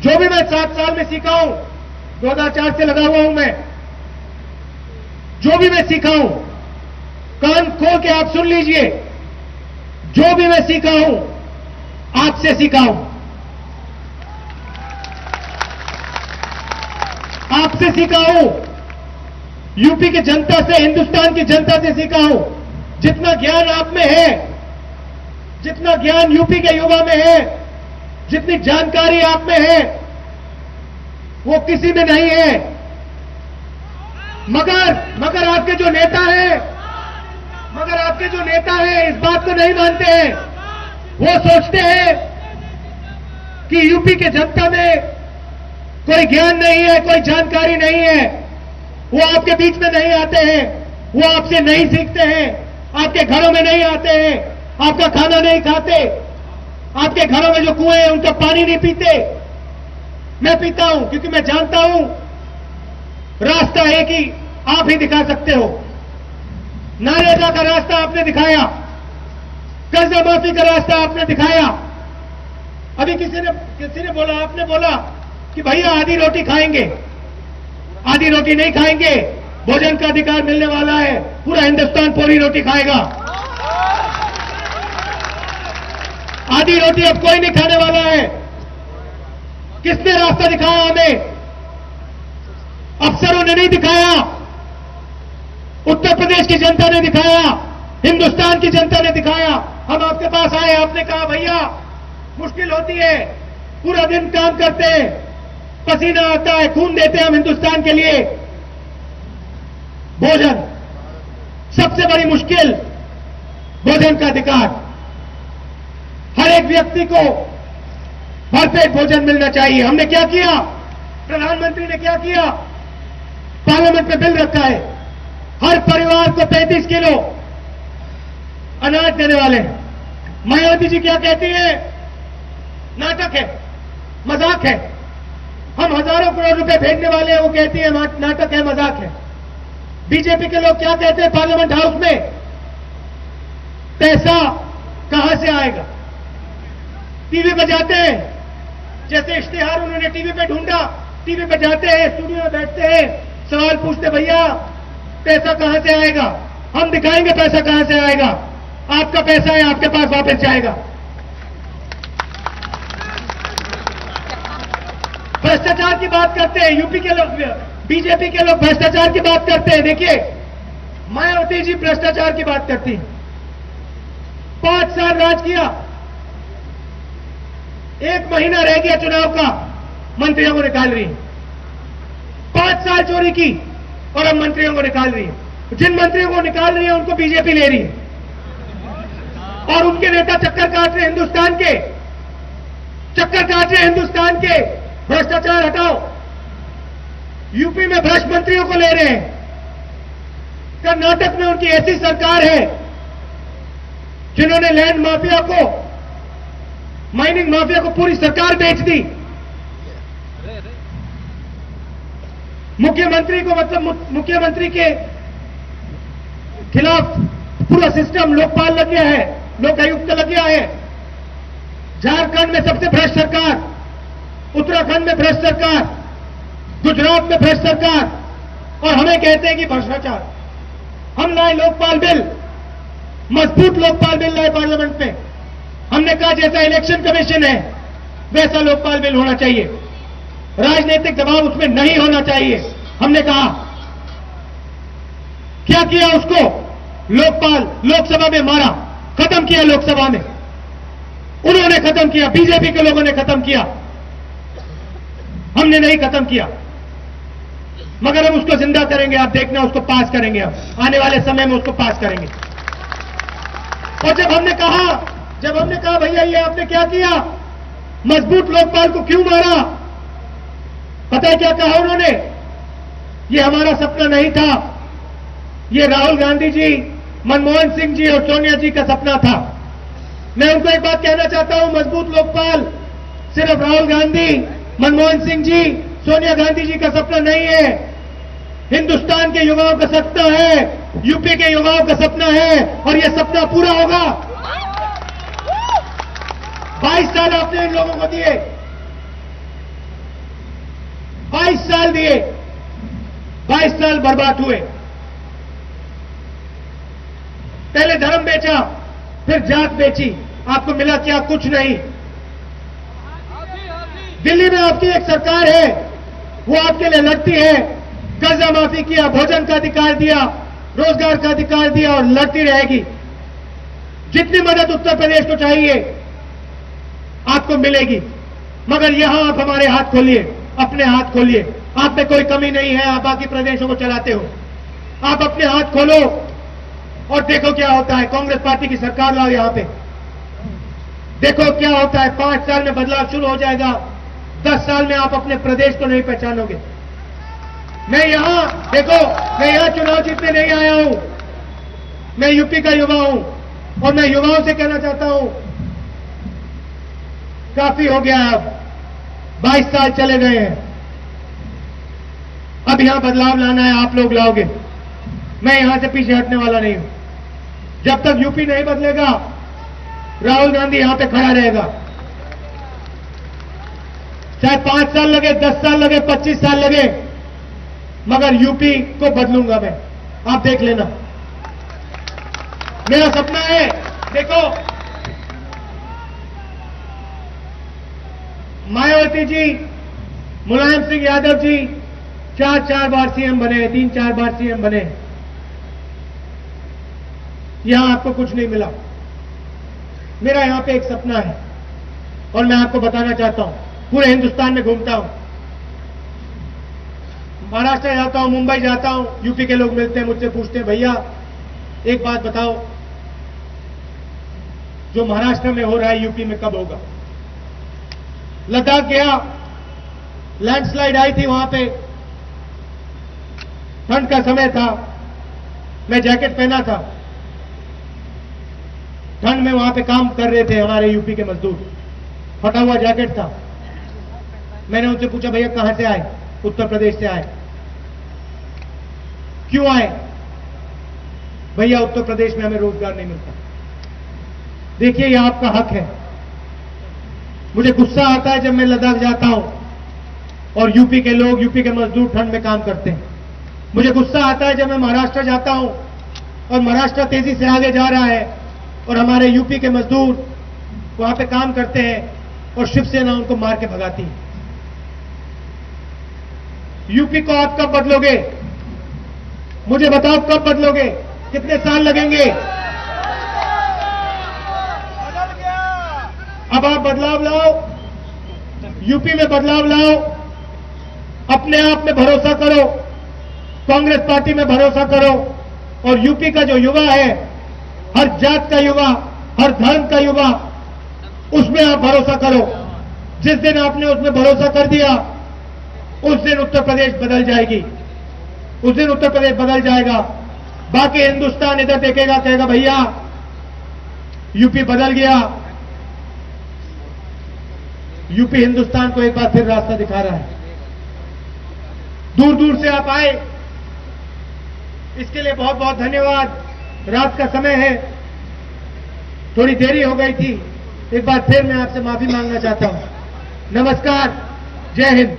जो भी मैं 7 साल में सीखा हूं, 2004 से लगा हुआ हूं मैं, जो भी मैं सीखा हूं, कान खोल के आप सुन लीजिए, जो भी मैं सीखा हूं आपसे सीखा हूं, आपसे सीखा हूं, यूपी की जनता से, हिंदुस्तान की जनता से सीखा हूं। जितना ज्ञान आप में है, जितना ज्ञान यूपी के युवा में है, जितनी जानकारी आप में है, वो किसी में नहीं है। मगर आपके जो नेता हैं, मगर आपके जो नेता हैं इस बात को नहीं मानते हैं। वो सोचते हैं कि यूपी के जनता में कोई ज्ञान नहीं है, कोई जानकारी नहीं है, वो आपके बीच में नहीं आते हैं, वो आपसे नहीं सीखते हैं, आपके घरों में नहीं आते हैं, आपका खाना नहीं खाते, आपके घरों में जो कुएं हैं उनका पानी नहीं पीते। मैं पीता हूं क्योंकि मैं जानता हूं रास्ता एक ही आप ही दिखा सकते हो। नरेगा का रास्ता आपने दिखाया, कर्जा माफी का रास्ता आपने दिखाया। अभी किसी ने बोला, आपने बोला कि भैया आधी रोटी खाएंगे। आधी रोटी नहीं खाएंगे, भोजन का अधिकार मिलने वाला है, पूरा हिंदुस्तान पूरी रोटी खाएगा। आधी रोटी अब कोई नहीं खाने वाला है। किसने रास्ता दिखाया हमें? अफसरों ने नहीं दिखाया, उत्तर प्रदेश की जनता ने दिखाया, हिंदुस्तान की जनता ने दिखाया। हम आपके पास आए, आपने कहा भैया मुश्किल होती है, पूरा दिन काम करते हैं, पसीना आता है, खून देते हैं हम हिंदुस्तान के लिए। भोजन सबसे बड़ी मुश्किल, भोजन का अधिकार। हर एक व्यक्ति को भरपेट भोजन मिलना चाहिए। हमने क्या किया? प्रधानमंत्री ने क्या किया? पार्लियामेंट में बिल रखा है, हर परिवार को 35 किलो अनाज देने वाले हैं। मायावती जी क्या कहती है? नाटक है, मजाक है। हम हजारों करोड़ रुपए भेजने वाले हैं, वो कहती है नाटक है, मजाक है। बीजेपी के लोग क्या कहते हैं पार्लियामेंट हाउस में? पैसा कहां से आएगा? टीवी पे जाते हैं, जैसे इश्तिहार उन्होंने टीवी पे ढूंढा, टीवी पे जाते हैं, स्टूडियो में बैठते हैं, सवाल पूछते, भैया पैसा कहां से आएगा? हम दिखाएंगे पैसा कहां से आएगा। आपका पैसा है, आपके पास वापस जाएगा। भ्रष्टाचार की बात करते हैं यूपी के लोग, बीजेपी के लोग भ्रष्टाचार की बात करते हैं। देखिए मायावती जी भ्रष्टाचार की बात करती हैं। 5 साल राज किया, 1 महीना रह गया चुनाव का, मंत्रियों को निकाल रही है। 5 साल चोरी की और अब मंत्रियों को निकाल रही है। जिन मंत्रियों को निकाल रही है उनको बीजेपी ले रही है और उनके नेता चक्कर काट रहे हिंदुस्तान के, चक्कर काट रहे हिंदुस्तान के। भ्रष्टाचार हटाओ। यूपी में भ्रष्ट मंत्रियों को ले रहे हैं। कर्नाटक में उनकी ऐसी सरकार है जिन्होंने लैंड माफिया को, माइनिंग माफिया को पूरी सरकार बेच दी। मुख्यमंत्री को, मतलब मुख्यमंत्री के खिलाफ पूरा सिस्टम लोकपाल लग गया है, लोकायुक्त लग गया है। झारखंड में सबसे भ्रष्ट सरकार, उत्तराखंड में भ्रष्ट सरकार, गुजरात में भ्रष्ट सरकार, और हमें कहते हैं कि भ्रष्टाचार। हम लाए लोकपाल बिल, मजबूत लोकपाल बिल लाए पार्लियामेंट में। हमने कहा जैसा इलेक्शन कमीशन है वैसा लोकपाल बिल होना चाहिए, राजनीतिक दबाव उसमें नहीं होना चाहिए। हमने कहा, क्या किया उसको? लोकपाल लोकसभा में मारा, खत्म किया लोकसभा में। उन्होंने खत्म किया, बीजेपी के लोगों ने खत्म किया, हमने नहीं खत्म किया। मगर हम उसको जिंदा करेंगे, आप देखना, उसको पास करेंगे। हम आने वाले समय में उसको पास करेंगे। और जब हमने कहा भैया ये आपने क्या किया, मजबूत लोकपाल को क्यों मारा, पता है क्या कहा उन्होंने? ये हमारा सपना नहीं था, ये राहुल गांधी जी, मनमोहन सिंह जी और सोनिया जी का सपना था। मैं उनको एक बात कहना चाहता हूं, मजबूत लोकपाल सिर्फ राहुल गांधी, मनमोहन सिंह जी, सोनिया गांधी जी का सपना नहीं है, हिंदुस्तान के युवाओं का सपना है, यूपी के युवाओं का सपना है, और यह सपना पूरा होगा। 22 साल आपने इन लोगों को दिए, साल दिए, 22 साल बर्बाद हुए। पहले धर्म बेचा, फिर जात बेची, आपको मिला क्या? कुछ नहीं। दिल्ली में आपकी एक सरकार है, वो आपके लिए लड़ती है, कर्जा माफी किया, भोजन का अधिकार दिया, रोजगार का अधिकार दिया और लड़ती रहेगी। जितनी मदद उत्तर प्रदेश को चाहिए आपको मिलेगी, मगर यहां आप हमारे हाथ खोलिए, अपने हाथ खोलिए। आप में कोई कमी नहीं है, आप बाकी प्रदेशों को चलाते हो। आप अपने हाथ खोलो और देखो क्या होता है। कांग्रेस पार्टी की सरकार लाओ यहां पे, देखो क्या होता है। 5 साल में बदलाव शुरू हो जाएगा, 10 साल में आप अपने प्रदेश को नहीं पहचानोगे। मैं यहां चुनाव जीतने नहीं आया हूं, मैं यूपी का युवा हूं और मैं युवाओं से कहना चाहता हूं, काफी हो गया। अब 22 साल चले गए हैं, अब यहां बदलाव लाना है, आप लोग लाओगे। मैं यहां से पीछे हटने वाला नहीं हूं। जब तक यूपी नहीं बदलेगा, राहुल गांधी यहां पे खड़ा रहेगा। चाहे 5 साल लगे, 10 साल लगे, 25 साल लगे, मगर यूपी को बदलूंगा मैं, आप देख लेना। मेरा सपना है, देखो मायावती जी, मुलायम सिंह यादव जी 4 बार सीएम बने, 3-4 बार सीएम बने, यहां आपको कुछ नहीं मिला। मेरा यहां पे एक सपना है और मैं आपको बताना चाहता हूं। पूरे हिंदुस्तान में घूमता हूं, महाराष्ट्र जाता हूं, मुंबई जाता हूं, यूपी के लोग मिलते हैं, मुझसे पूछते हैं, भैया एक बात बताओ, जो महाराष्ट्र में हो रहा है यूपी में कब होगा? लद्दाख गया, लैंडस्लाइड आई थी वहां पे, ठंड का समय था, मैं जैकेट पहना था, ठंड में वहां पे काम कर रहे थे हमारे यूपी के मजदूर, फटा हुआ जैकेट था। मैंने उनसे पूछा, भैया कहां से आए? उत्तर प्रदेश से आए। क्यों आए? भैया उत्तर प्रदेश में हमें रोजगार नहीं मिलता। देखिए यह आपका हक है। मुझे गुस्सा आता है जब मैं लद्दाख जाता हूं और यूपी के लोग, यूपी के मजदूर ठंड में काम करते हैं। मुझे गुस्सा आता है जब मैं महाराष्ट्र जाता हूं और महाराष्ट्र तेजी से आगे जा रहा है और हमारे यूपी के मजदूर वहां पे काम करते हैं और शिवसेना उनको मार के भगाती है। यूपी को आप कब बदलोगे? मुझे बताओ कब बदलोगे? कितने साल लगेंगे? अब आप बदलाव लाओ, यूपी में बदलाव लाओ, अपने आप में भरोसा करो, कांग्रेस पार्टी में भरोसा करो और यूपी का जो युवा है, हर जात का युवा, हर धर्म का युवा, उसमें आप भरोसा करो। जिस दिन आपने उसमें भरोसा कर दिया, उस दिन उत्तर प्रदेश बदल जाएगी, उस दिन उत्तर प्रदेश बदल जाएगा। बाकी हिंदुस्तान इधर देखेगा, कहेगा भैया यूपी बदल गया। यूपी हिंदुस्तान को एक बार फिर रास्ता दिखा रहा है। दूर दूर से आप आए, इसके लिए बहुत बहुत धन्यवाद। रात का समय है, थोड़ी देरी हो गई थी, एक बार फिर मैं आपसे माफी मांगना चाहता हूं। नमस्कार, जय हिंद।